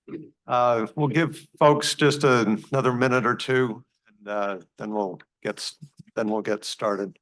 We'll give folks just another minute or two, and then we'll get started.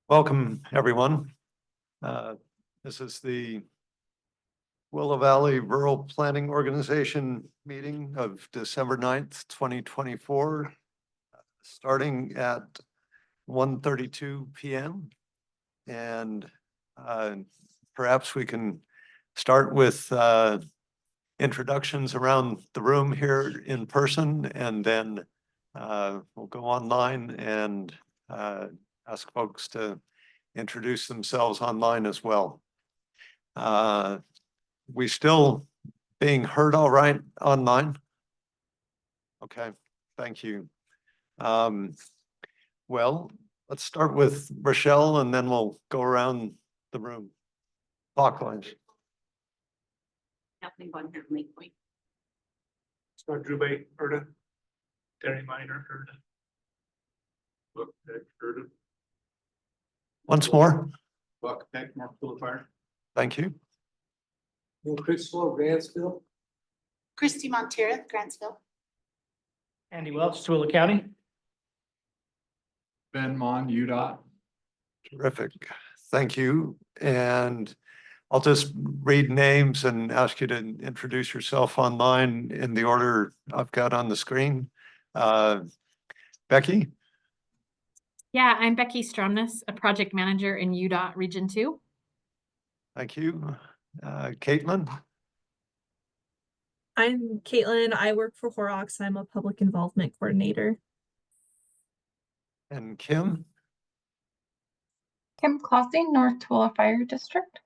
Welcome, everyone. This is the Tooele Valley Rural Planning Organization meeting of December 9th, 2024, starting at 1:32 p.m. And perhaps we can start with introductions around the room here in person, and then we'll go online and ask folks to introduce themselves online as well. We still being heard all right online? Okay, thank you. Well, let's start with Rochelle, and then we'll go around the room. Clockwise. Scott Drube, Erda. Terry Minor, Erda. Buck Peck, Erda. Once more. Buck Peck, North Tooele Valley. Thank you. Chris Slow, Grantsville. Christy Montera, Grantsville. Andy Welch, Tooele County. Ben Mon, UDOT. Terrific. Thank you. And I'll just read names and ask you to introduce yourself online in the order I've got on the screen. Becky? Yeah, I'm Becky Stromness, a project manager in UDOT Region 2. Thank you. Caitlin? I'm Caitlin. I work for Horrocks. I'm a public involvement coordinator. And Kim? Kim Clausing, North Tooele Fire District.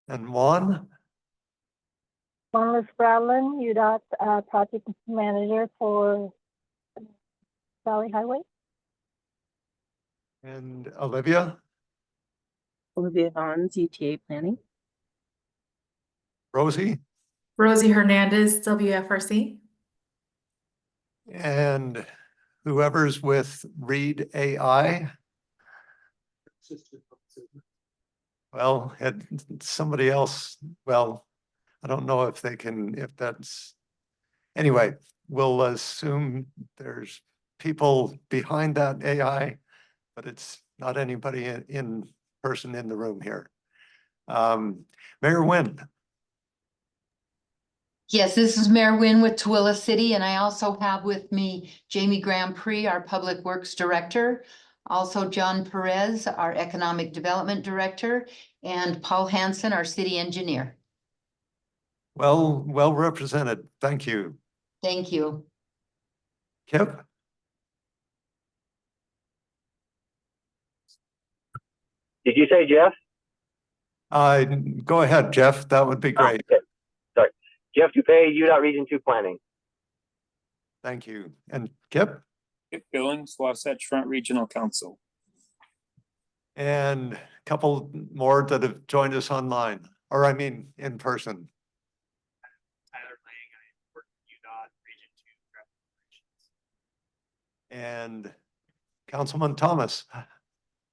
And Juan? Juan Bradlin, UDOT project manager for Valley Highway. And Olivia? Olivia Vons, UTA Planning. Rosie? Rosie Hernandez, WFRC. And whoever's with Read AI? Well, had somebody else, well, I don't know if they can, if that's, anyway, we'll assume there's people behind that AI, but it's not anybody in person in the room here. Mayor Nguyen. Yes, this is Mayor Wynn with Tooele City, and I also have with me Jamie Grand Prix, our Public Works Director, also John Perez, our Economic Development Director, and Paul Hansen, our City Engineer. Well represented. Thank you. Thank you. Kip? Did you say Jeff? Go ahead, Jeff. That would be great. Okay. Sorry. Jeff Dupay, UDOT Region 2 Planning. Thank you. And Kip? Kip Billings, Wasatch Front Regional Council. And a couple more that have joined us online, or I mean, in person. Tyler Lang, I work at UDOT Region 2 Traffic Operations. And Councilman Thomas.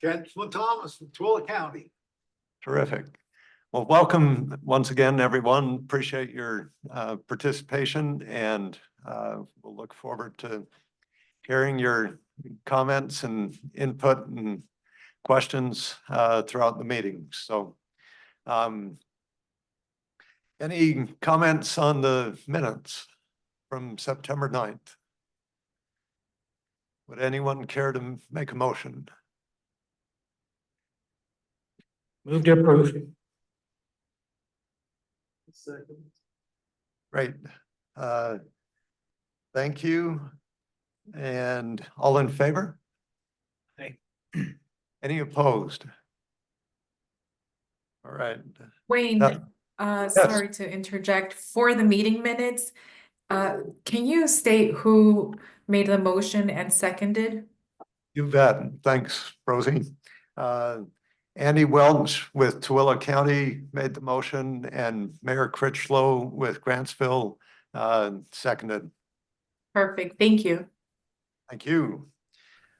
Councilman Thomas from Tooele County. Terrific. Well, welcome once again, everyone. Appreciate your participation, and we'll look forward to hearing your comments and input and questions throughout the meeting. So any comments on the minutes from September 9th? Would anyone care to make a motion? Move to approve. Second. Great. Thank you. And all in favor? Any opposed? All right. Wayne, sorry to interject. For the meeting minutes, can you state who made the motion and seconded? You bet. Thanks, Rosie. Andy Welch with Tooele County made the motion, and Mayor Critchlow with Grantsville seconded. Perfect, thank you. Thank you.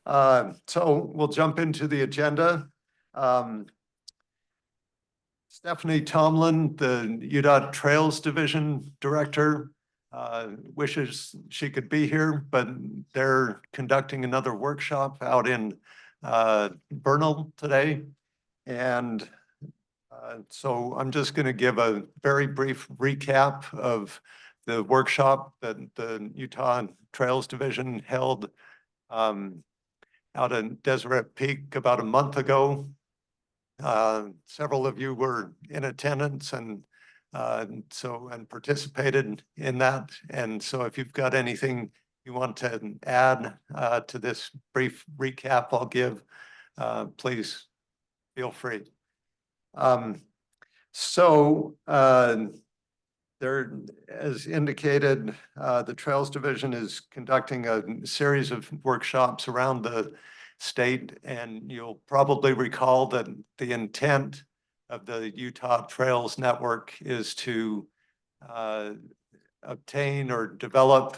So we'll jump into the agenda. Stephanie Tomlin, the UDOT Trails Division Director, wishes she could be here, but they're conducting another workshop out in Bernal today. And so I'm just going to give a very brief recap of the workshop that the Utah Trails Division held out in Deseret Peak about a month ago. Several of you were in attendance and participated in that. And so if you've got anything you want to add to this brief recap I'll give, please feel free. There, as indicated, the Trails Division is conducting a series of workshops around the state, and you'll probably recall that the intent of the Utah Trails Network is to obtain or develop,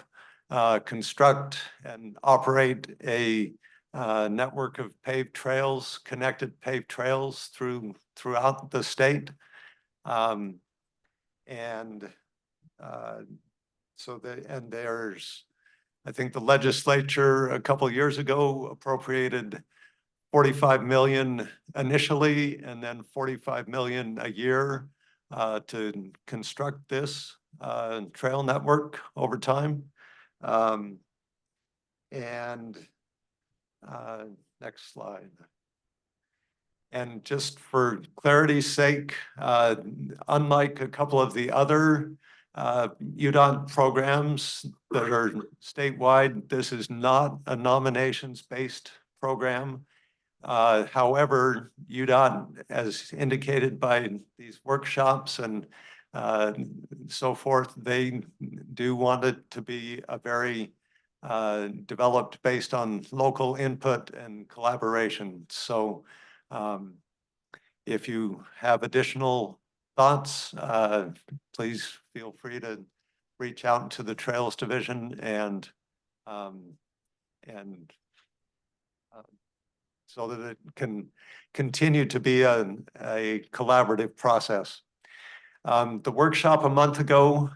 construct, and operate a network of paved trails, connected paved trails throughout the state. There's, I think the legislature a couple of years ago appropriated 45 million initially, and then 45 million a year to construct this trail network over time. Next slide. And just for clarity's sake, unlike a couple of the other UDOT programs that are statewide, this is not a nominations-based program. However, UDOT, as indicated by these workshops and so forth, they do want it to be a very developed based on local input and collaboration. So if you have additional thoughts, please feel free to reach out to the Trails Division and so that it can continue to be a collaborative process. The workshop a month ago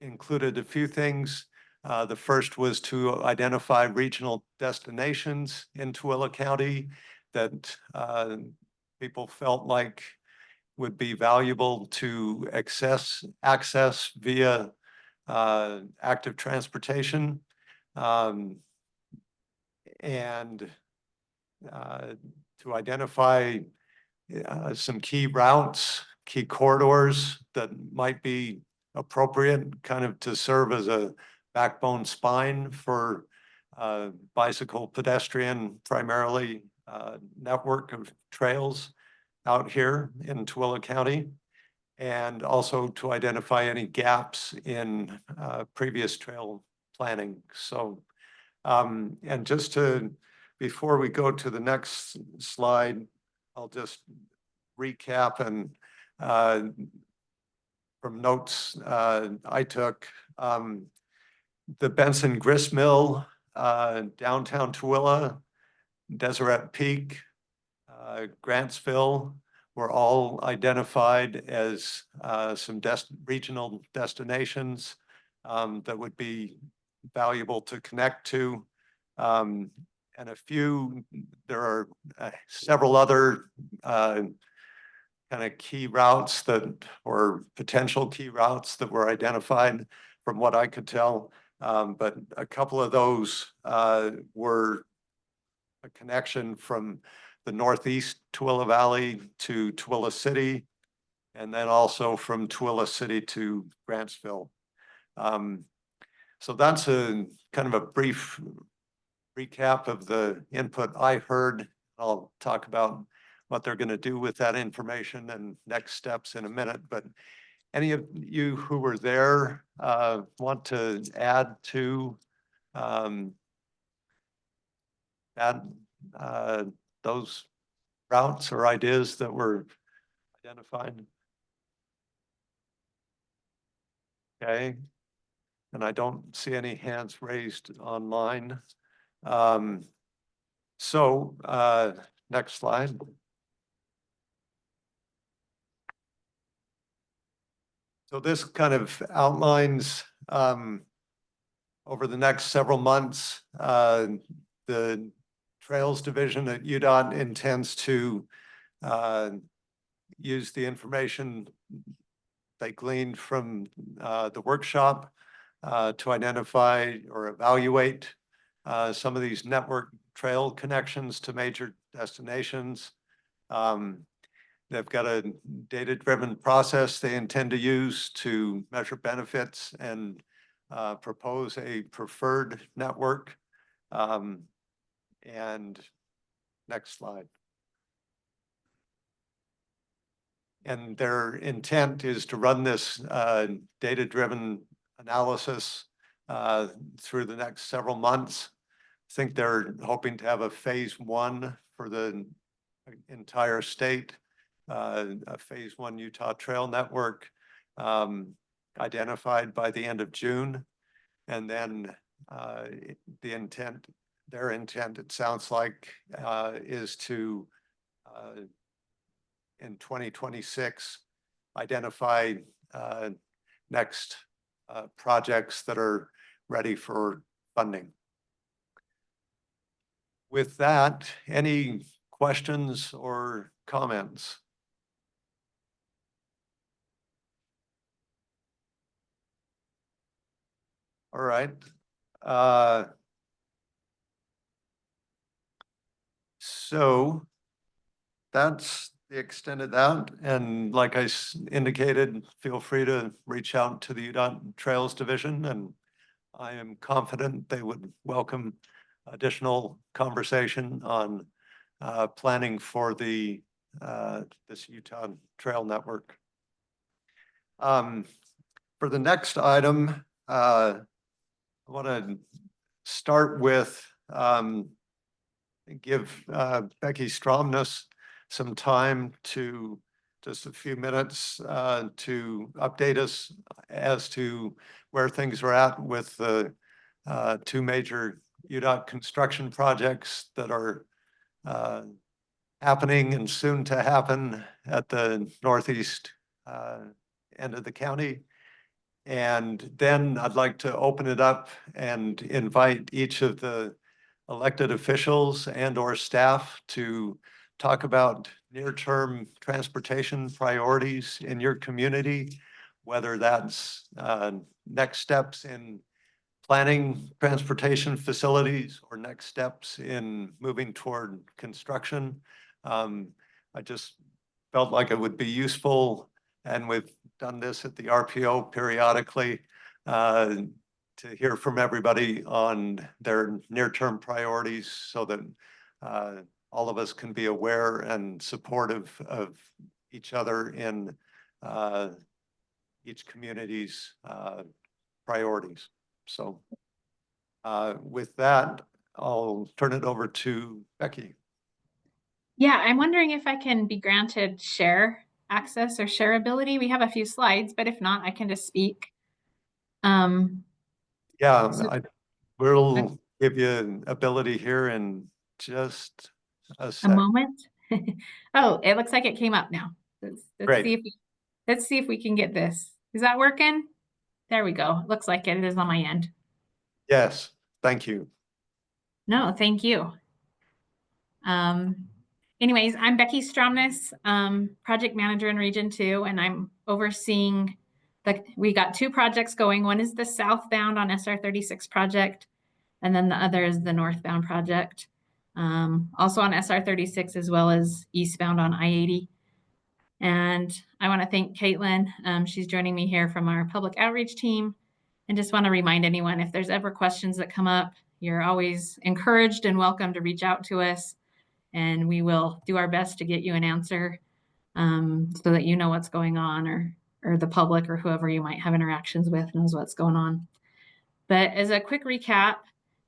included a few things. The first was to identify regional destinations in Tooele County that people felt like would be valuable to access via active transportation. And to identify some key routes, key corridors that might be appropriate kind of to serve as a backbone spine for bicycle pedestrian primarily network of trails out here in Tooele County, and also to identify any gaps in previous trail planning. So, and just to, before we go to the next slide, I'll just recap and from notes I took, the Benson Grist Mill, downtown Tooele, Deseret Peak, Grantsville were all identified as some regional destinations that would be valuable to connect to. And there are several other kind of key routes or potential key routes that were identified from what I could tell. But a couple of those were a connection from the northeast Tooele Valley to Tooele City, and then also from Tooele City to Grantsville. So that's a kind of a brief recap of the input I heard. I'll talk about what they're going to do with that information and next steps in a minute. But any of you who were there want to add to those routes or ideas that were identified? Okay. And I don't see any hands raised online. Next slide. So this kind of outlines over the next several months, the Trails Division at UDOT intends to use the information they gleaned from the workshop to identify or evaluate some of these network trail connections to major destinations. They've got a data-driven process they intend to use to measure benefits and propose a preferred network. And next slide. And their intent is to run this data-driven analysis through the next several months. I think they're hoping to have a phase 1 for the entire state, a phase 1 Utah Trail Network identified by the end of June. And then their intent, it sounds like, is to, in 2026, identify next projects that are ready for funding. With that, any questions or comments? All right. So that's the extent of that. And like I indicated, feel free to reach out to the UDOT Trails Division, and I am confident they would welcome additional conversation on planning for the this Utah Trail Network. For the next item, I want to start with give Becky Stromness some time to just a few minutes to update us as to where things are at with the two major UDOT construction projects that are happening and soon to happen at the northeast end of the county. And then I'd like to open it up and invite each of the elected officials and or staff to talk about near-term transportation priorities in your community, whether that's next steps in planning transportation facilities or next steps in moving toward construction. I just felt like it would be useful, and we've done this at the RPO periodically, to hear from everybody on their near-term priorities so that all of us can be aware and supportive of each other in each community's priorities. So with that, I'll turn it over to Becky. Yeah, I'm wondering if I can be granted share access or shareability. We have a few slides, but if not, I can just speak. Yeah, So- we'll give you an ability here in just a A sec. moment. Oh, it looks like it came up now. Great. Let's see if we can get this. Is that working? There we go. Looks like it is on my end. Yes, thank you. No, thank you. Anyways, I'm Becky Stromness, project manager in Region 2, and I'm overseeing we got two projects going. One is the southbound on SR 36 project, and then the other is the northbound project. Also on SR 36 as well as eastbound on I-80. And I want to thank Caitlin. She's joining me here from our public outreach team. And just want to remind anyone, if there's ever questions that come up, you're always encouraged and welcome to reach out to us. And we will do our best to get you an answer so that you know what's going on, or the public or whoever you might have interactions with knows what's going on. But as a quick recap,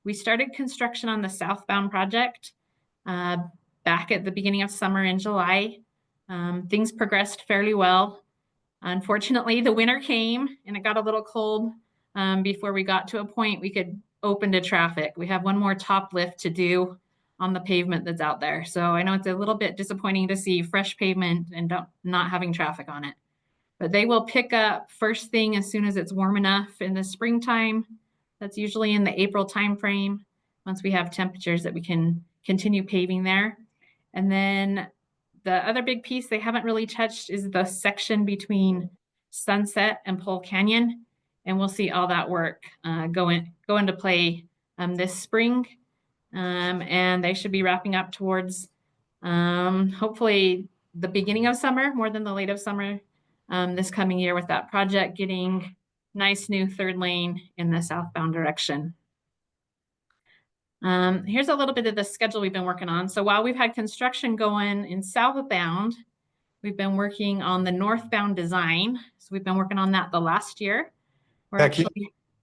we started construction on the southbound project back at the beginning of summer in July. Things progressed fairly well. Unfortunately, the winter came and it got a little cold before we got to a point we could open to traffic. We have one more top lift to do on the pavement that's out there. So I know it's a little bit disappointing to see fresh pavement and not having traffic on it. But they will pick up first thing as soon as it's warm enough in the springtime. That's usually in the April timeframe, once we have temperatures that we can continue paving there. And then the other big piece they haven't really touched is the section between Sunset and Pole Canyon. And we'll see all that work go into play this spring. And they should be wrapping up towards hopefully the beginning of summer, more than the late of summer this coming year, with that project getting nice new third lane in the southbound direction. Here's a little bit of the schedule we've been working on. So while we've had construction going in southbound, we've been working on the northbound design. So we've been working on that the last year. Becky?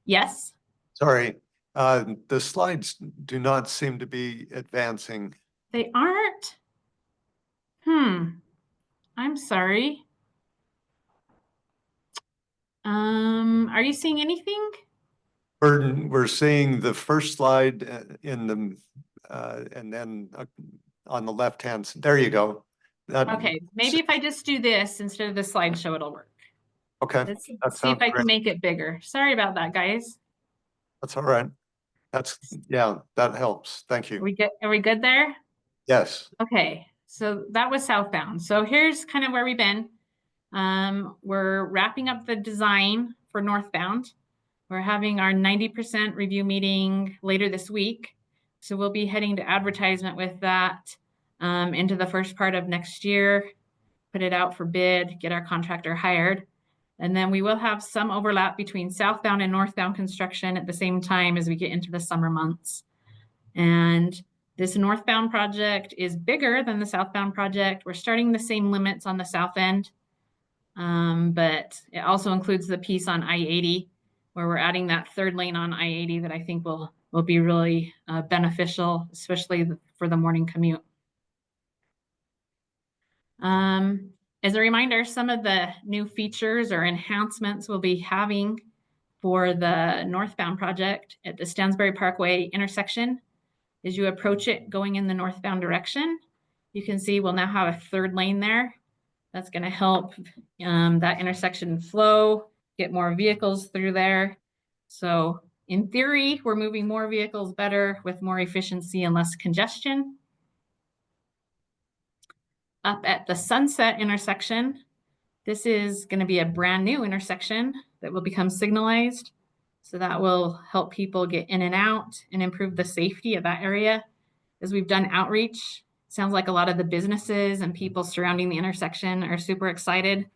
Yes. Sorry, the slides do not seem to be advancing. They aren't? I'm sorry. Are you seeing anything? We're seeing the first slide in the and then on the left hand. There you go. Okay, maybe if I just do this instead of the slideshow, it'll work. Okay. Let's see sounds if I can great. make it bigger. Sorry about that, guys. That's all right. Yeah, that helps. Thank you. Are we good there? Yes. Okay, so that was southbound. So here's kind of where we've been. We're wrapping up the design for northbound. We're having our 90% review meeting later this week. So we'll be heading to advertisement with that into the first part of next year, put it out for bid, get our contractor hired. And then we will have some overlap between southbound and northbound construction at the same time as we get into the summer months. And this northbound project is bigger than the southbound project. We're starting the same limits on the south end, but it also includes the piece on I-80, where we're adding that third lane on I-80 that I think will be really beneficial, especially for the morning commute. As a reminder, some of the new features or enhancements we'll be having for the northbound project at the Stansbury Parkway intersection. As you approach it going in the northbound direction, you can see we'll now have a third lane there. That's going to help that intersection flow, get more vehicles through there. So in theory, we're moving more vehicles better with more efficiency and less congestion. up at the Sunset intersection. This is going to be a brand new intersection that will become signalized. So that will help people get in and out and improve the safety of that area. As we've done outreach, sounds like a lot of the businesses and people surrounding the intersection are super excited.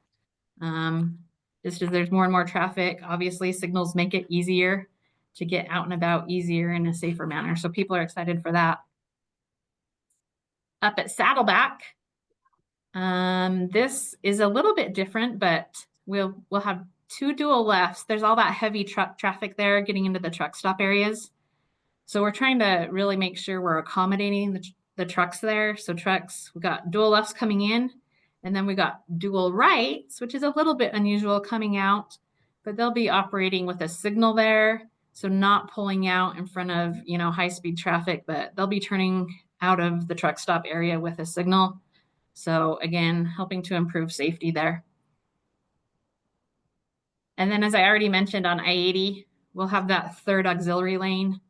Just as there's more and more traffic, obviously signals make it easier to get out and about easier in a safer manner. So people are excited for that. Up at Saddleback, this is a little bit different, but we'll have two dual lefts. There's all that heavy truck traffic there getting into the truck stop areas. So we're trying to really make sure we're accommodating the trucks there. So trucks, we got dual lefts coming in, and then we got dual rights, which is a little bit unusual coming out, but they'll be operating with a signal there. So not pulling out in front of, high-speed traffic, but they'll be turning out of the truck stop area with a signal. So again, helping to improve safety there. And then as I already mentioned on I-80, we'll have that third auxiliary lane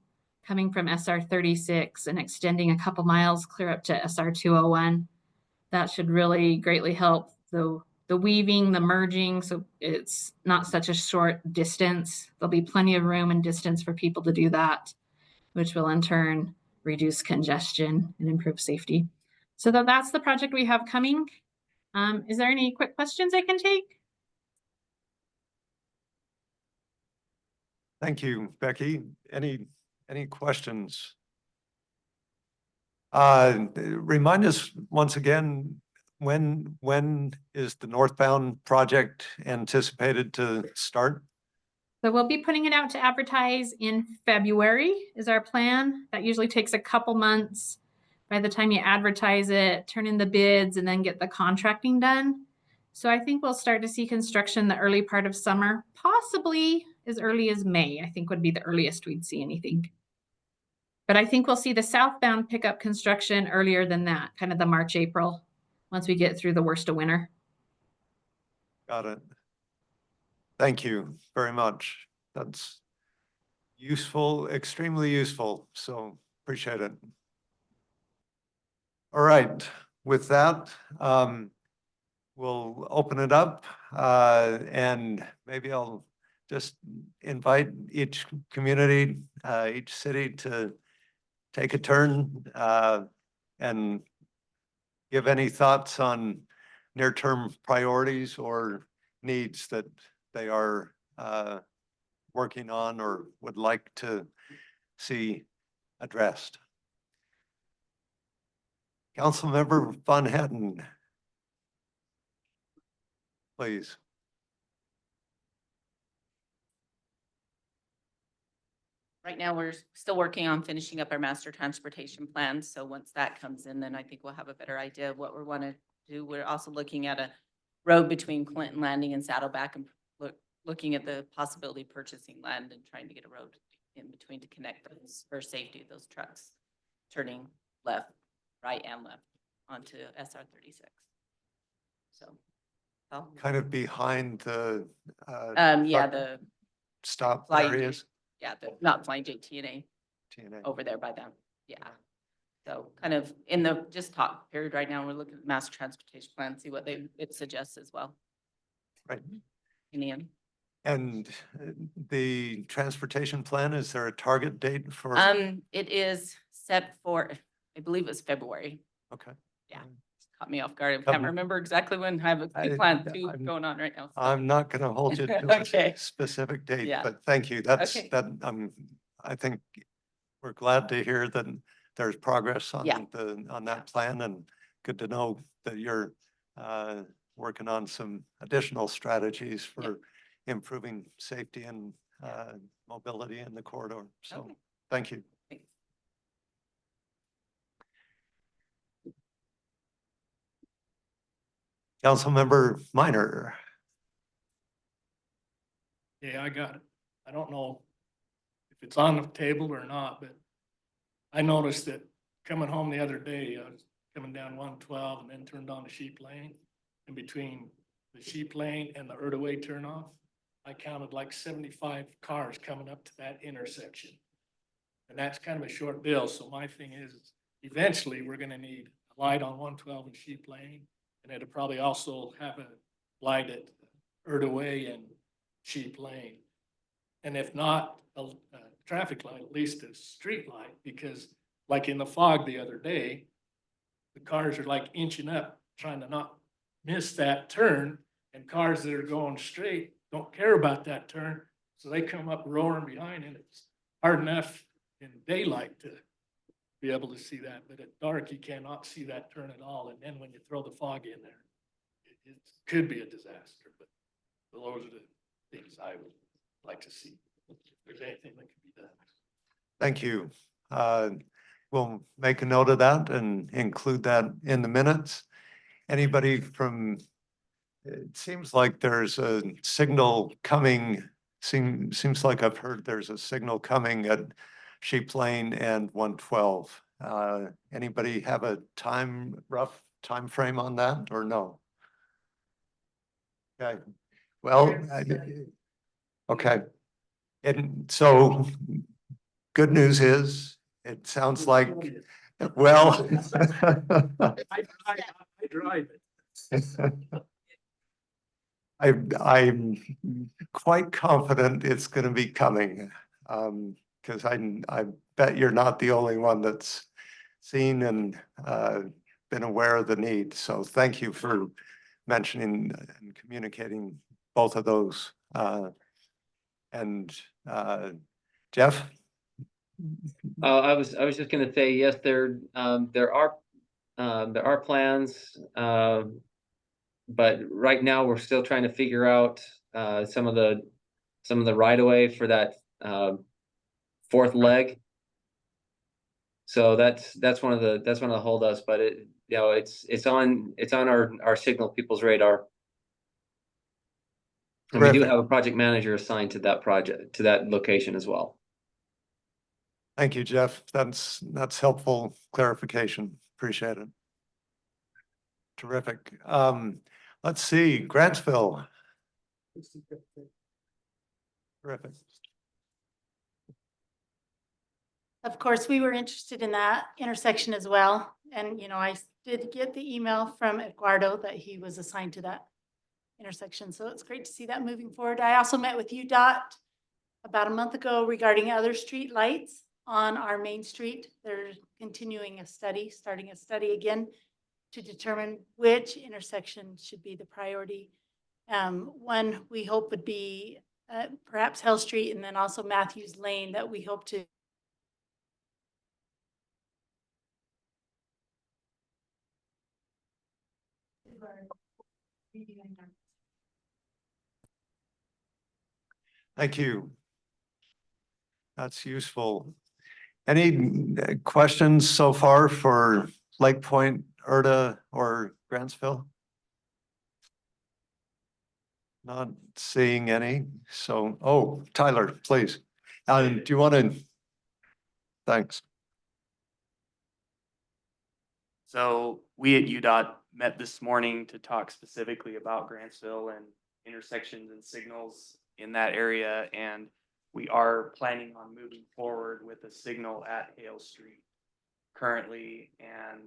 coming from SR 36 and extending a couple miles clear up to SR 201. That should really greatly help the weaving, the merging, so it's not such a short distance. There'll be plenty of room and distance for people to do that, which will in turn reduce congestion and improve safety. So that's the project we have coming. Is there any quick questions I can take? Thank you, Becky. Any questions? Remind us once again, when is the northbound project anticipated to start? So we'll be putting it out to advertise in February is our plan. That usually takes a couple months by the time you advertise it, turn in the bids, and then get the contracting done. So I think we'll start to see construction the early part of summer, possibly as early as May, I think would be the earliest we'd see anything. But I think we'll see the southbound pick up construction earlier than that, kind of the March, April, once we get through the worst of winter. Got it. Thank you very much. That's useful, extremely useful. So appreciate it. All right, with that, we'll open it up and maybe I'll just invite each community, each city to take a turn and give any thoughts on near-term priorities or needs that they are working on or would like to see addressed. Councilmember Van Hetten, please. Right now, we're still working on finishing up our master transportation plan. So once that comes in, then I think we'll have a better idea of what we want to do. We're also looking at a road between Clinton Landing and Saddleback and looking at the possibility of purchasing land and trying to get a road in between to connect those for safety of those trucks turning left, right and left onto SR 36. So Kind of behind the yeah, the stop flying areas. Yeah, not flying J, TNA over there by them. Yeah. So kind of in the just talk period right now, we're looking at mass transportation plan, see what it suggests as well. Right. And the transportation plan, is there a target date for? It is set for, I believe it's February. Okay. Yeah. Caught me off guard. I can't remember exactly when. I have a big plan too going on right now. So. I'm not going to hold you to Okay. a specific date, Yeah. but thank you. That's Okay. that. I think we're glad to hear that there's progress on Yeah. on that plan, and good to know that you're working on some additional strategies for improving safety and mobility in the corridor. So Okay. thank you. Thanks. Councilmember Minor. Yeah, I got it. I don't know if it's on the table or not, but I noticed that coming home the other day, I was coming down 112 and then turned on the Sheep Lane. In between the Sheep Lane and the Erdaway turnoff, I counted like 75 cars coming up to that intersection. And that's kind of a short bill. So my thing is eventually we're going to need a light on 112 and Sheep Lane, and it'll probably also have a light at Way and Sheep Lane. And if not a traffic light, at least a street light, because like in the fog the other day, the cars are like inching up, trying to not miss that turn, and cars that are going straight don't care about that turn, so they come up roaring behind, and it's hard enough in daylight to be able to see that, but at dark, you cannot see that turn at all, and then when you throw the fog in there, it could be a disaster, but those are the things I would like to see, if there's anything that can be done. Thank you. We'll make a note of that and include that in the minutes. Anybody from, it seems like there's a signal coming, seems like I've heard there's a signal coming at Sheep Lane and 112. Anybody have a rough time frame on that or no? Okay, well, okay. And so good news is, it sounds like, well. I drive it. I'm quite confident it's going to be coming, because I bet you're not the only one that's seen and been aware of the need. So thank you for mentioning and communicating both of those. And Jeff? I was just going to say, yes, there are plans, but right now we're still trying to figure out some of the right of way for that fourth leg. So that's one of the holdups, but it's on our signal people's radar. And we do have a project manager assigned to that project, to that location as well. Thank you, Jeff. That's helpful clarification. Appreciate it. Terrific. Let's see, Grantsville. Terrific. Of course, we were interested in that intersection as well. And, you know, I did get the email from Eduardo that he was assigned to that intersection. So it's great to see that moving forward. I also met with UDOT about a month ago regarding other street lights on our main street. They're continuing a study, starting a study again to determine which intersection should be the priority. One we hope would be perhaps Hell Street, and then also Matthews Lane that we hope to Thank you. That's useful. Any questions so far for Lake Point, Erta, or Grantsville? Not seeing any. So, oh, Tyler, please. Do you want to? Thanks. So we at UDOT met this morning to talk specifically about Grantsville and intersections and signals in that area. And we are planning on moving forward with a signal at Hale Street currently. And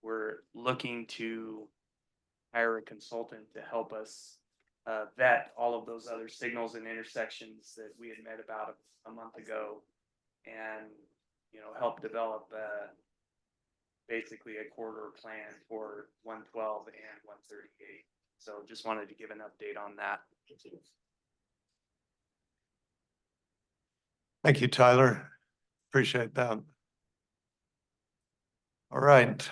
we're looking to hire a consultant to help us vet all of those other signals and intersections that we had met about a month ago, and, you know, help develop basically a corridor plan for 112 and 138. So just wanted to give an update on that. Thank you, Tyler. Appreciate that. All right,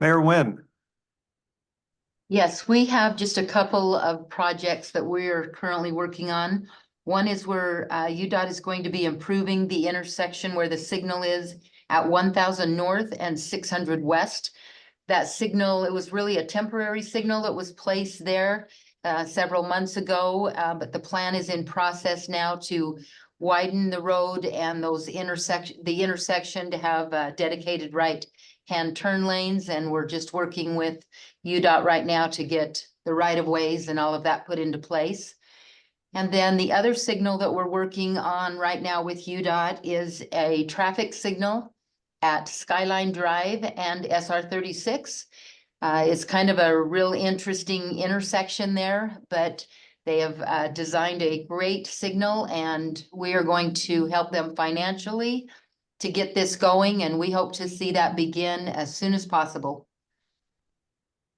Mayor Nguyen. Yes, we have just a couple of projects that we're currently working on. One is where UDOT is going to be improving the intersection where the signal is at 1000 North and 600 West. That signal, it was really a temporary signal that was placed there several months ago, but the plan is in process now to widen the road and the intersection to have dedicated right-hand turn lanes. And we're just working with UDOT right now to get the right of ways and all of that put into place. And then the other signal that we're working on right now with UDOT is a traffic signal at Skyline Drive and SR 36. It's kind of a real interesting intersection there, but they have designed a great signal, and we are going to help them financially to get this going, and we hope to see that begin as soon as possible.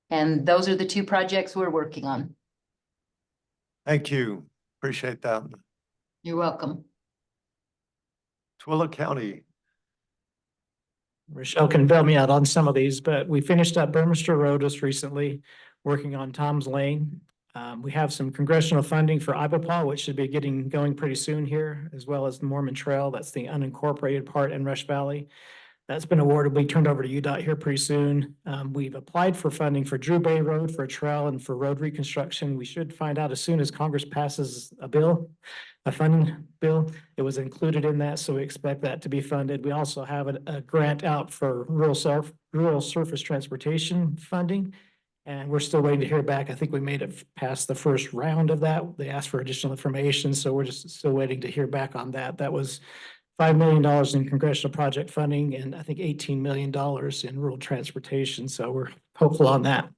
And those are the two projects we're working on. Thank you. Appreciate that. You're welcome. Tooele County. Rochelle can bail me out on some of these, but we finished up Burmester Road just recently, working on Tom's Lane. We have some congressional funding for Ibapaw, which should be getting going pretty soon here, as well as the Mormon Trail. That's the unincorporated part in Rush Valley. That's been awarded. We turned over to UDOT here pretty soon. We've applied for funding for Drew Bay Road for a trail and for road reconstruction. We should find out as soon as Congress passes a funding bill. It was included in that, so we expect that to be funded. We also have a grant out for rural surface transportation funding. And we're still waiting to hear back. I think we made it past the first round of that. They asked for additional information, so we're just still waiting to hear back on that. That was $5 million in congressional project funding and I think $18 million in rural transportation. So we're hopeful on that.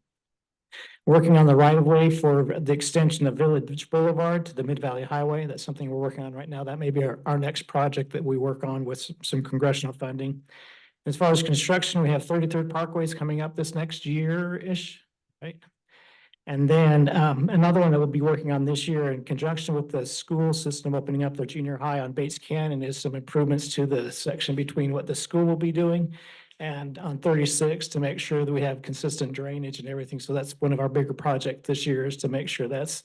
Working on the right of way for the extension of Village Boulevard to the Mid-Valley Highway. That's something we're working on right now. That may be our next project that we work on with some congressional funding. As far as construction, we have 33rd Parkways coming up this next year-ish, right? And then another one that we'll be working on this year in conjunction with the school system opening up their junior high on Bates Canyon is some improvements to the section between what the school will be doing and on 36 to make sure that we have consistent drainage and everything. So that's one of our bigger projects this year, is to make sure that's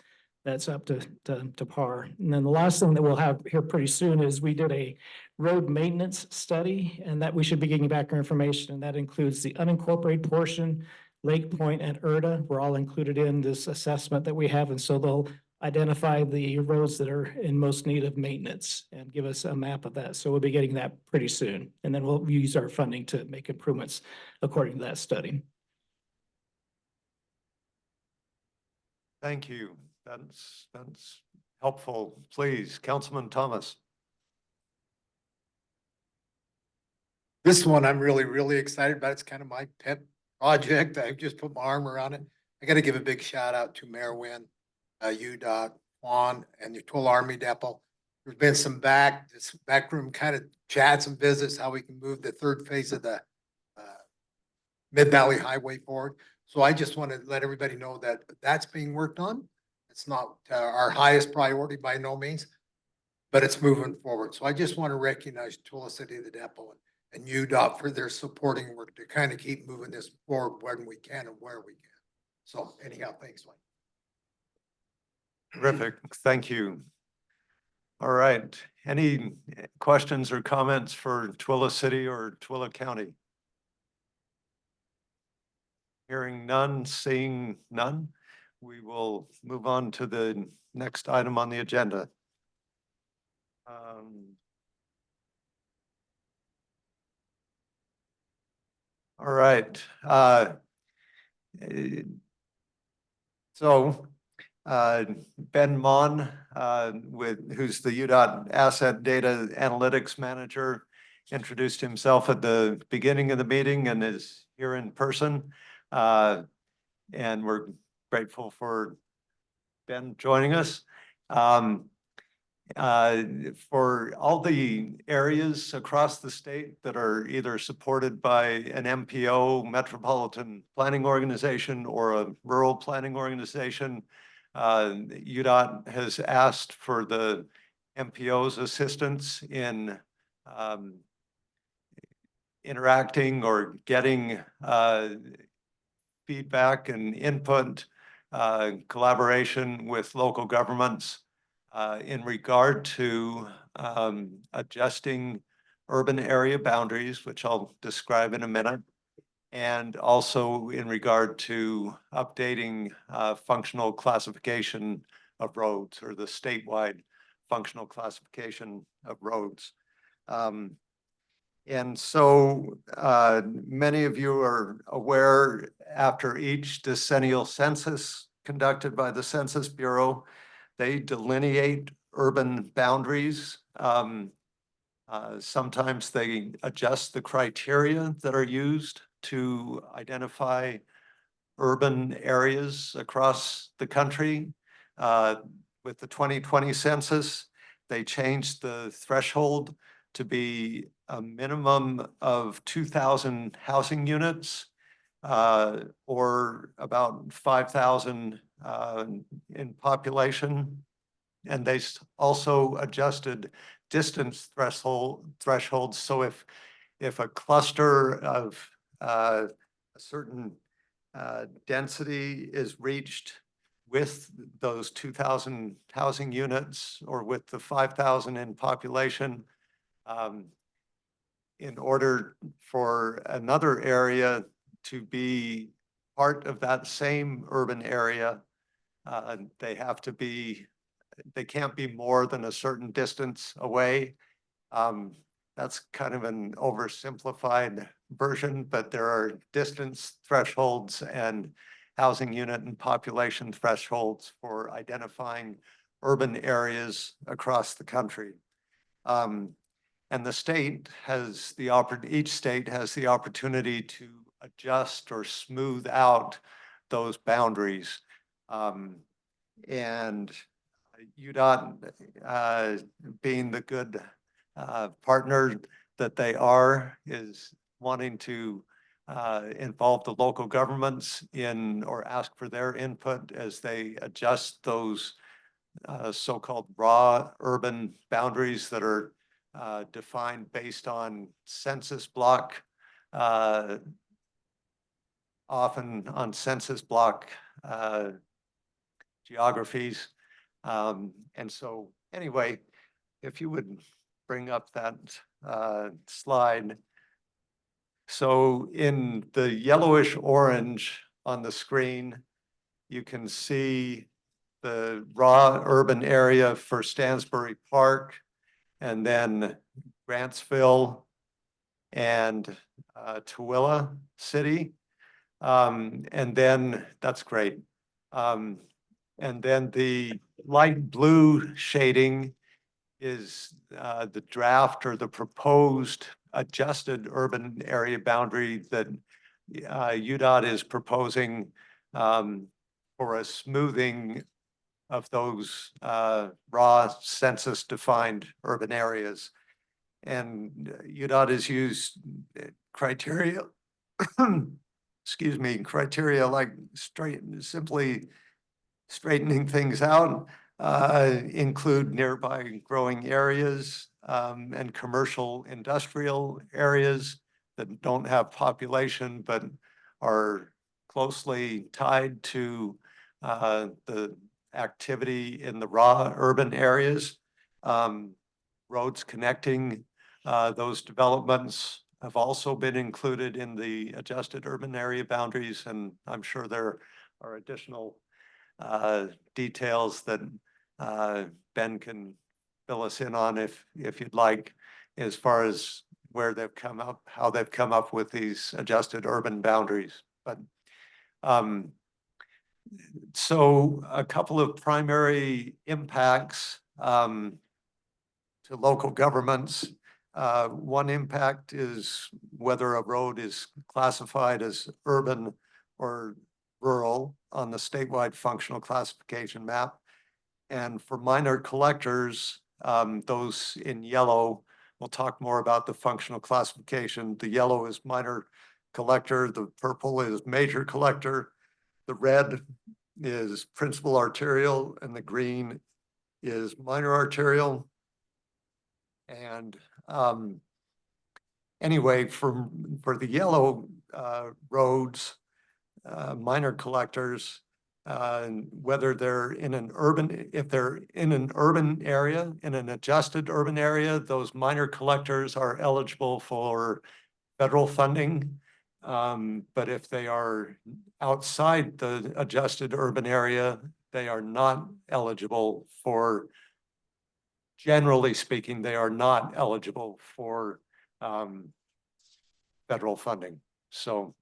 up to par. And then the last thing that we'll have here pretty soon is we did a road maintenance study, and that we should be getting back our information, and that includes the unincorporated portion, Lake Point and Erda were all included in this assessment that we have. And so they'll identify the roads that are in most need of maintenance and give us a map of that. So we'll be getting that pretty soon. And then we'll use our funding to make improvements according to that study. Thank you. That's helpful. Please, Councilman Thomas. This one I'm really excited about. It's kind of my pet project. I've just put my arm around it. I got to give a big shout out to Mayor Wynn, UDOT, Juan, and the Tooele Army Depot. There's been some backroom kind of chats and visits, how we can move the third phase of the Mid-Valley Highway forward. So I just want to let everybody know that that's being worked on. It's not our highest priority by no means, but it's moving forward. So I just want to recognize Tooele City, the depot, and UDOT for their supporting work to kind of keep moving this forward when we can and where we can. So anyhow, thanks, Mike. Terrific. Thank you. All right. Any questions or comments for Tooele City or Tooele County? Hearing none, seeing none, we will move on to the next item on the agenda. All right. Ben Mon, who's the UDOT Asset Data Analytics Manager, introduced himself at the beginning of the meeting and is here in person. And we're grateful for Ben joining us. For all the areas across the state that are either supported by an MPO, Metropolitan Planning Organization, or a rural planning organization, UDOT has asked for the MPO's assistance in interacting or getting feedback and input, collaboration with local governments in regard to adjusting urban area boundaries, which I'll describe in a minute, and also in regard to updating functional classification of roads, or the statewide functional classification of roads. And so many of you are aware, after each decennial census conducted by the Census Bureau, they delineate urban boundaries Sometimes they adjust the criteria that are used to identify urban areas across the country. With the 2020 census, they changed the threshold to be a minimum of 2,000 housing units, or about 5,000 in population. And they also adjusted distance thresholds. So if a cluster of a certain density is reached with those 2,000 housing units or with the 5,000 in population, in order for another area to be part of that same urban area, they can't be more than a certain distance away. That's kind of an oversimplified version, but there are distance thresholds and housing unit and population thresholds for identifying urban areas across the country. And the state has each state has the opportunity to adjust or smooth out those boundaries. And UDOT, being the good partner that they are, is wanting to involve the local governments in or ask for their input as they adjust those so-called raw urban boundaries that are defined based on census block, often on census block geographies. And so anyway, if you would bring up that slide. So in the yellowish orange on the screen, you can see the raw urban area for Stansbury Park, and then Grantsville and Tooele City. And then that's great. And then the light blue shading is the draft or the proposed adjusted urban area boundary that UDOT is proposing for a smoothing of those raw census defined urban areas. And UDOT has used criteria, excuse me, criteria like simply straightening things out, include nearby growing areas and commercial industrial areas that don't have population but are closely tied to the activity in the raw urban areas. Roads connecting those developments have also been included in the adjusted urban area boundaries, and I'm sure there are additional details that Ben can fill us in on if you'd like, as far as where they've come up, how they've come up with these adjusted urban boundaries. But so a couple of primary impacts to local governments. One impact is whether a road is classified as urban or rural on the statewide functional classification map. And for minor collectors, those in yellow, we'll talk more about the functional classification. The yellow is minor collector, the purple is major collector, the red is principal arterial, and the green is minor arterial. And anyway, for the yellow roads, minor collectors, whether they're in an urban, if they're in an urban area, in an adjusted urban area, those minor collectors are eligible for federal funding. But if they are outside the adjusted urban area, they are not eligible for, generally speaking, they are not eligible for federal funding. So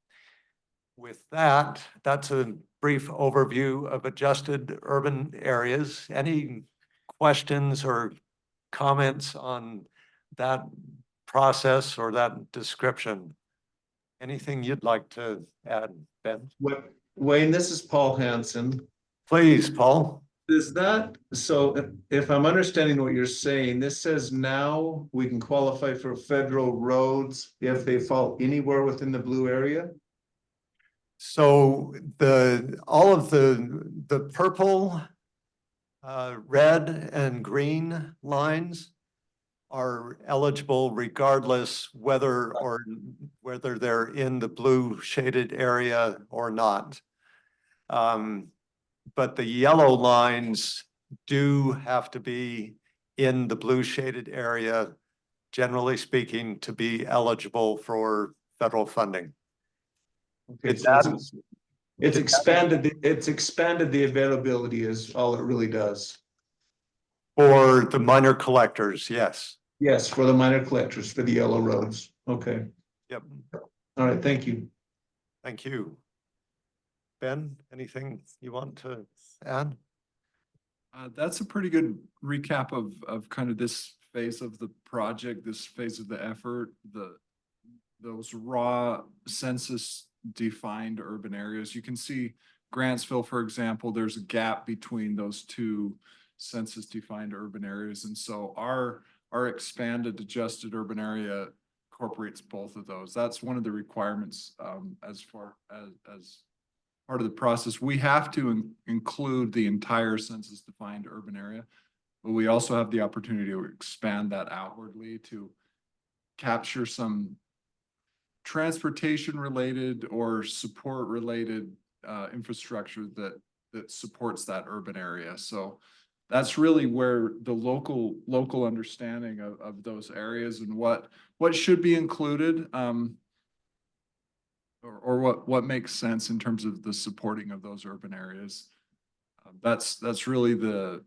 with that, that's a brief overview of adjusted urban areas. Any questions or comments on that process or that description. Anything you'd like to add, Ben? Wayne, this is Paul Hansen. Please, Paul. Is that, so if I'm understanding what you're saying, this says now we can qualify for federal roads if they fall anywhere within the blue area? So all of the purple, red and green lines are eligible regardless whether they're in the blue shaded area or not. But the yellow lines do have to be in the blue shaded area, generally speaking, to be eligible for federal funding. Okay, so it's expanded the availability is all it really does. For the minor collectors, yes. Yes, for the minor collectors, for the yellow roads. Okay. Yep. All right, thank you. Thank you. Ben, anything you want to add? That's a pretty good recap of kind of this phase of the project, this phase of the effort, those raw census defined urban areas. You can see Grantsville, for example, there's a gap between those two census defined urban areas. And so our expanded adjusted urban area incorporates both of those. That's one of the requirements as far as part of the process. We have to include the entire census defined urban area, but we also have the opportunity to expand that outwardly to capture some transportation related or support related infrastructure that supports that urban area. So that's really where the local understanding of those areas and what should be included or what makes sense in terms of the supporting of those urban areas. That's really the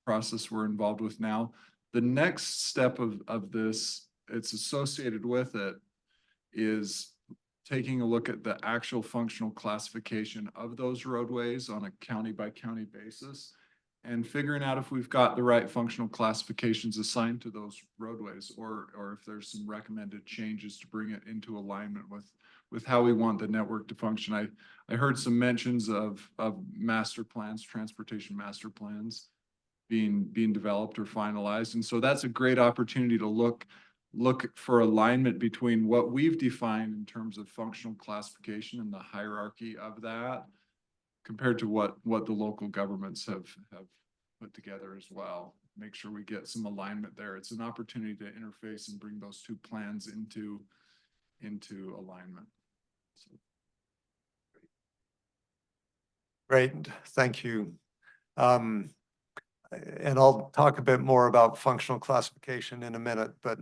process we're involved with now. The next step of this, it's associated with it, is taking a look at the actual functional classification of those roadways on a county by county basis and figuring out if we've got the right functional classifications assigned to those roadways or if there's some recommended changes to bring it into alignment with how we want the network to function. I heard some mentions of master plans, transportation master plans being developed or finalized. And so that's a great opportunity to look for alignment between what we've defined in terms of functional classification and the hierarchy of that compared to what the local governments have put together as well. Make sure we get some alignment there. It's an opportunity to interface and bring those two plans into alignment. So. Great, thank you. And I'll talk a bit more about functional classification in a minute, but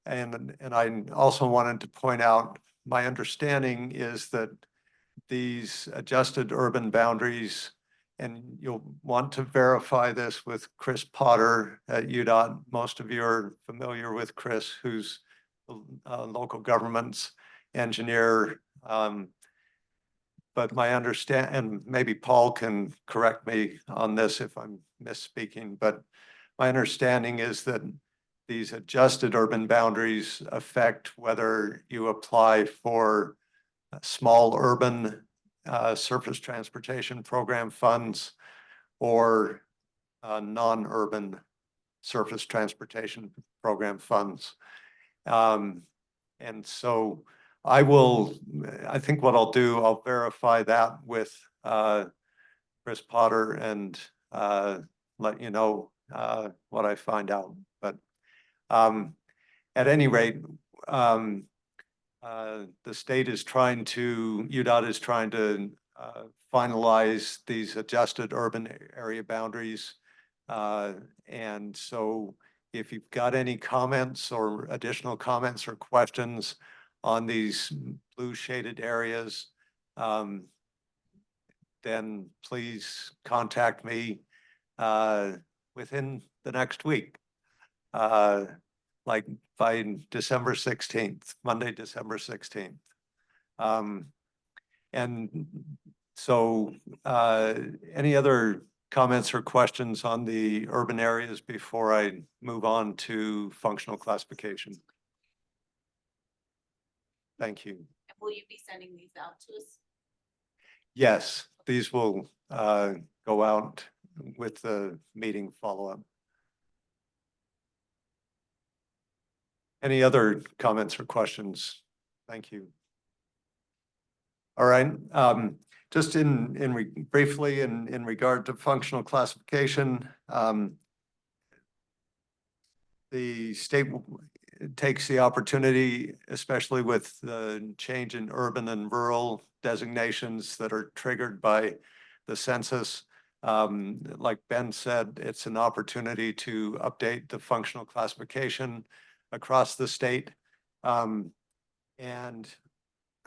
and I also wanted to point out my understanding is that these adjusted urban boundaries, and you'll want to verify this with Chris Potter at UDOT. Most of you are familiar with Chris, who's the local government's engineer. But my understanding, and maybe Paul can correct me on this if I'm misspeaking, but my understanding is that these adjusted urban boundaries affect whether you apply for small urban surface transportation program funds or non-urban surface transportation program funds. And so I think what I'll do, I'll verify that with Chris Potter and let you know what I find out. But at any rate, the state is trying to, UDOT is trying to finalize these adjusted urban area boundaries. And so if you've got any comments or additional comments or questions on these blue shaded areas, then please contact me within the next week, like by December 16th, Monday, December 16th. And so any other comments or questions on the urban areas before I move on to functional classification? Thank you. Will you be sending these out to us? Yes, these will go out with the meeting follow-up. Any other comments or questions? Thank you. All right, just briefly in regard to functional classification, the state takes the opportunity, especially with the change in urban and rural designations that are triggered by the census. Like Ben said, it's an opportunity to update the functional classification across the state. And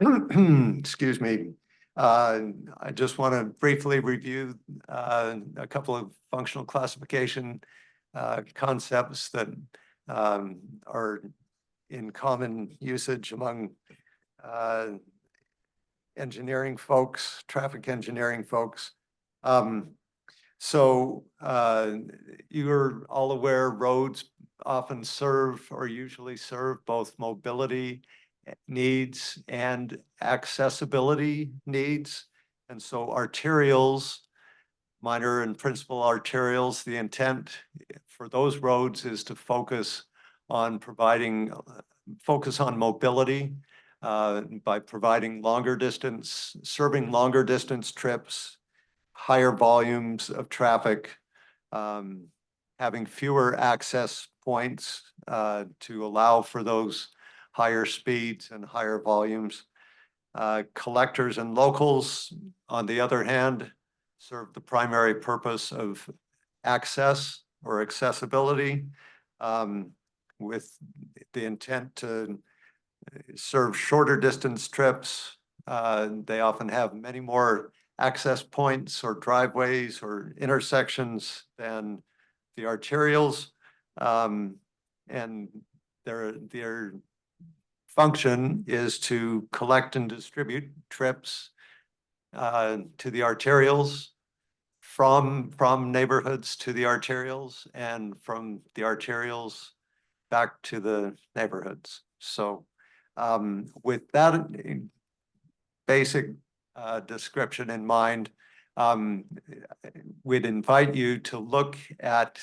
excuse me, I just want to briefly review a couple of functional classification concepts that are in common usage among engineering folks, traffic engineering folks. So you're all aware roads often serve or usually serve both mobility needs and accessibility needs. And so arterials, minor and principal arterials, the intent for those roads is to focus on mobility by providing serving longer distance trips, higher volumes of traffic, having fewer access points to allow for those higher speeds and higher volumes. Collectors and locals, on the other hand, serve the primary purpose of access or accessibility, with the intent to serve shorter distance trips. They often have many more access points or driveways or intersections than the arterials. And their function is to collect and distribute trips to the arterials, from neighborhoods to the arterials, and from the arterials back to the neighborhoods. So with that basic description in mind, we'd invite you to look at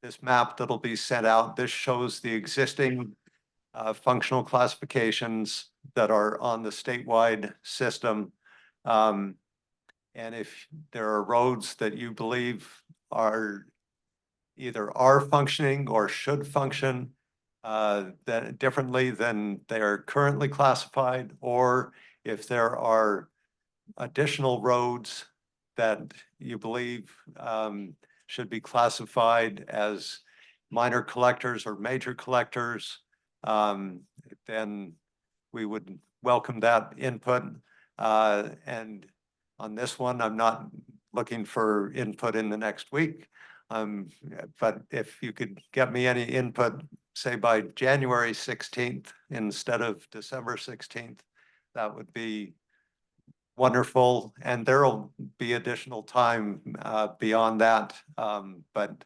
this map that'll be sent out. This shows the existing functional classifications that are on the statewide system. And if there are roads that you believe are either functioning or should function that differently than they are currently classified, or if there are additional roads that you believe should be classified as minor collectors or major collectors, then we would welcome that input. And on this one, I'm not looking for input in the next week. But if you could get me any input, say by January 16th instead of December 16th, that would be wonderful. And there'll be additional time beyond that. But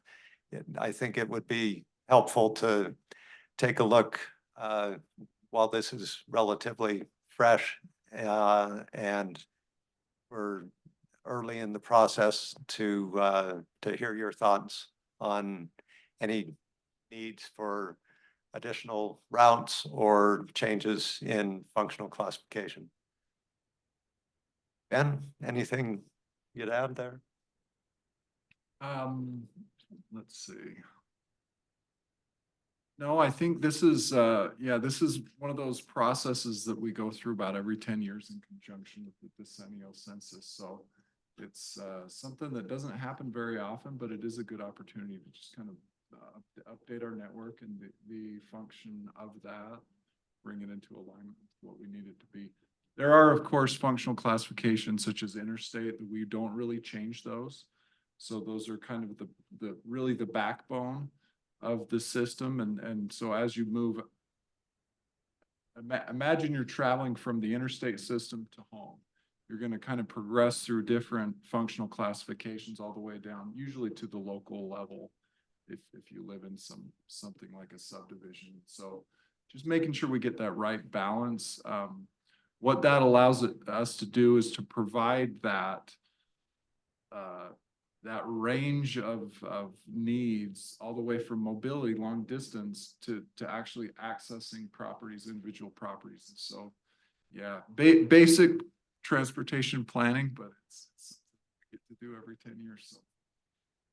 I think it would be helpful to take a look while this is relatively fresh and we're early in the process to hear your thoughts on any needs for additional routes or changes in functional classification. Ben, anything you'd add there? Let's see. No, I think this is, this is one of those processes that we go through about every 10 years in conjunction with the decennial census. So it's something that doesn't happen very often, but it is a good opportunity to just kind of update our network and the function of that, bring it into alignment with what we need it to be. There are, of course, functional classifications such as interstate that we don't really change those. So those are kind of really the backbone of the system. And so as you move, imagine you're traveling from the interstate system to home. you're gonna kind of progress through different functional classifications all the way down, usually to the local level. If you live in something like a subdivision. So just making sure we get that right balance. What that allows us to do is to provide that range of needs all the way from mobility, long distance to actually accessing properties, individual properties. And so, yeah, basic transportation planning, but it's we get to do every 10 years. So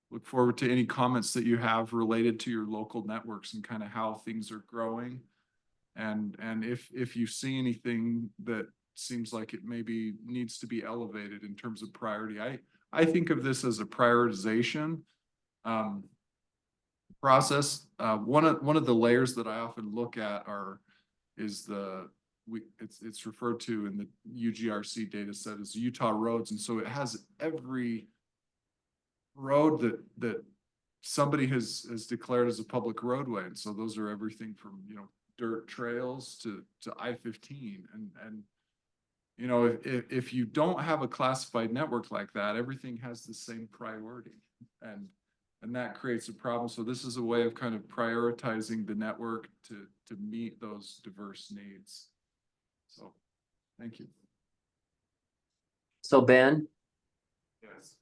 look forward to any comments that you have related to your local networks and kind of how things are growing. And if you see anything that seems like it maybe needs to be elevated in terms of priority, I think of this as a prioritization process. One of the layers that I often look at is it's referred to in the UGRC data set as Utah roads, and so it has every road that somebody has declared as a public roadway, and so those are everything from dirt trails to I-15, and if you don't have a classified network like that, everything has the same priority, and that creates a problem. So this is a way of kind of prioritizing the network to meet those diverse needs. So, thank you. So Ben, Yes.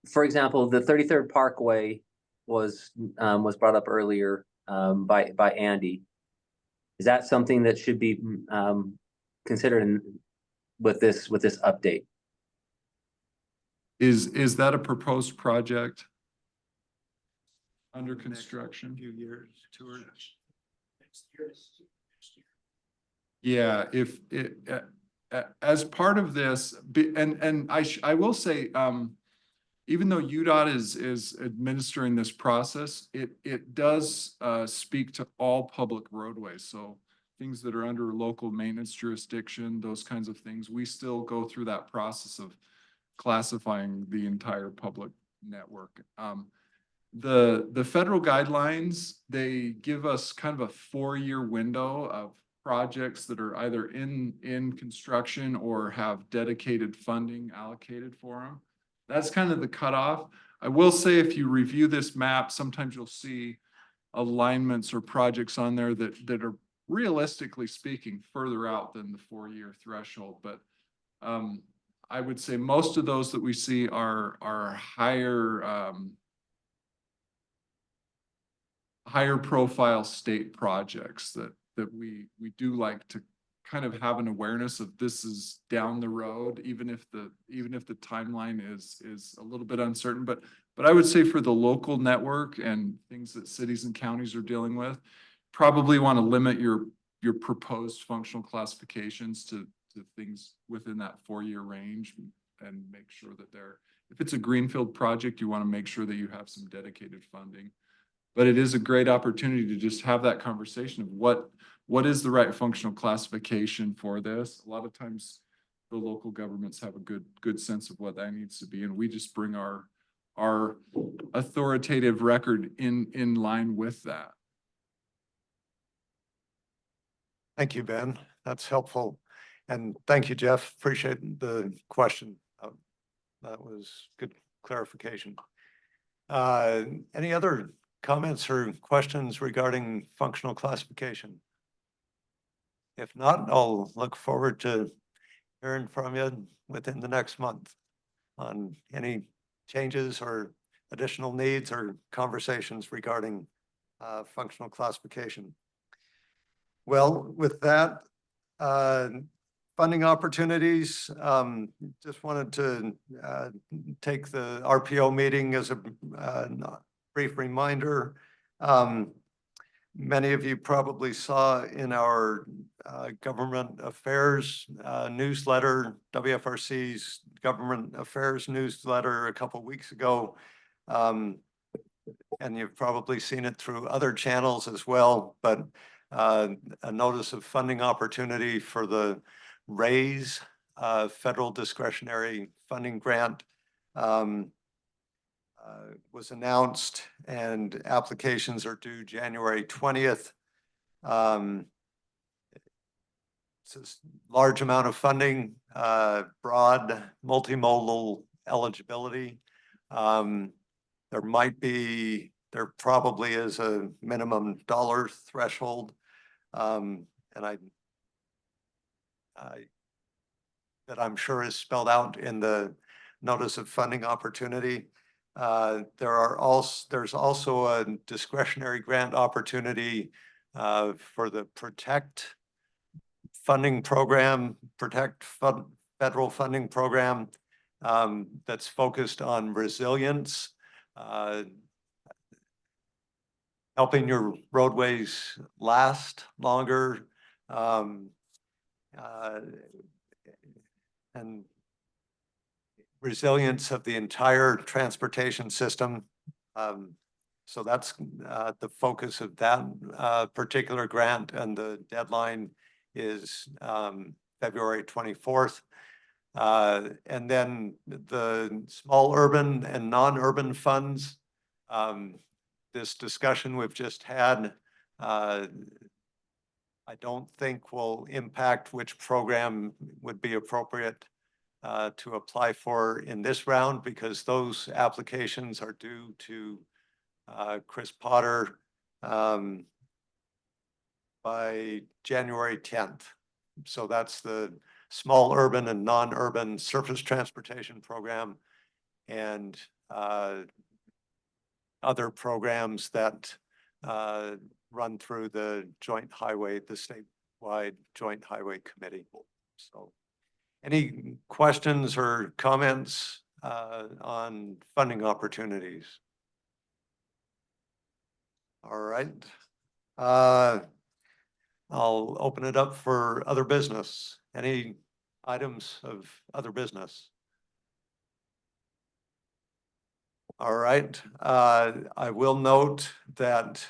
For example, the 33rd Parkway was brought up earlier by Andy. Is that something that should be considered with this update? Is that a proposed project under construction? Few years, Yeah, if it as part of this, and I will say, even though UDOT is administering this process, it does speak to all public roadways. So things that are under local maintenance jurisdiction, those kinds of things, we still go through that process of classifying the entire public network. The federal guidelines, they give us kind of a 4-year window of projects that are either in construction or have dedicated funding allocated for them. That's kind of the cutoff. I will say, if you review this map, sometimes you'll see alignments or projects on there that are realistically speaking further out than the 4-year threshold. But I would say most of those that we see are higher profile state projects that we do like to kind of have an awareness of. This is down the road, even if the timeline is a little bit uncertain. But I would say for the local network and things that cities and counties are dealing with, probably want to limit your proposed functional classifications to things within that 4-year range, and make sure that if it's a greenfield project, you want to make sure that you have some dedicated funding. But it is a great opportunity to just have that conversation of what is the right functional classification for this. A lot of times the local governments have a good sense of what that needs to be, and we just bring our authoritative record in line with that. Thank you, Ben. That's helpful. And thank you, Jeff. Appreciate the question. That was good clarification. Any other comments or questions regarding functional classification? If not, I'll look forward to hearing from you within the next month on any changes or additional needs or conversations regarding functional classification. Well, with that, funding opportunities, just wanted to take the RPO meeting as a brief reminder. Many of you probably saw in our government affairs newsletter, WFRC's government affairs newsletter a couple of weeks ago, and you've probably seen it through other channels as well, but a notice of funding opportunity for the RAISE federal discretionary funding grant was announced, and applications are due January 20th. it's a large amount of funding, broad multimodal eligibility. There probably is a minimum dollar threshold. And that I'm sure is spelled out in the notice of funding opportunity. There's also a discretionary grant opportunity for the Protect funding program, federal funding program that's focused on resilience, helping your roadways last longer, and resilience of the entire transportation system. So that's the focus of that particular grant, and the deadline is February 24th. And then the small urban and non-urban funds, this discussion we've just had, I don't think will impact which program would be appropriate to apply for in this round, because those applications are due to Chris Potter by January 10th. So that's the small urban and non-urban surface transportation program, and other programs that run through the statewide Joint Highway Committee. So any questions or comments on funding opportunities? All right. I'll open it up for other business. Any items of other business? All right. I will note that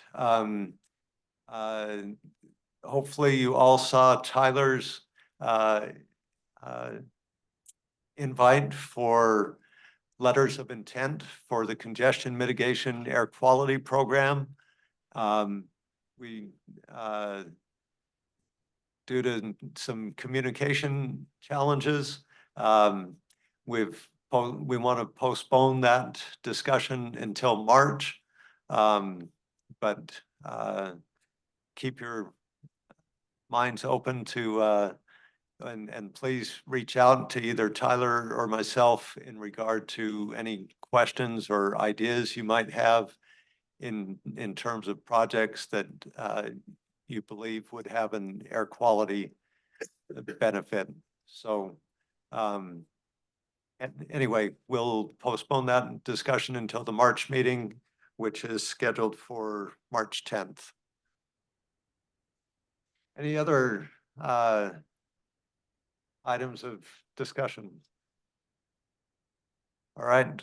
hopefully you all saw Tyler's invite for letters of intent for the congestion mitigation air quality program. Due to some communication challenges, we want to postpone that discussion until March, but keep your minds open to and please reach out to either Tyler or myself in regard to any questions or ideas you might have in terms of projects that you believe would have an air quality benefit. So anyway, we'll postpone that discussion until the March meeting, which is scheduled for March 10th. Any other items of discussion? All right.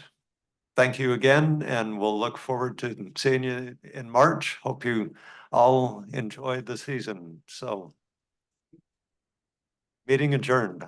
Thank you again, and we'll look forward to seeing you in March. Hope you all enjoyed the season. So, meeting adjourned.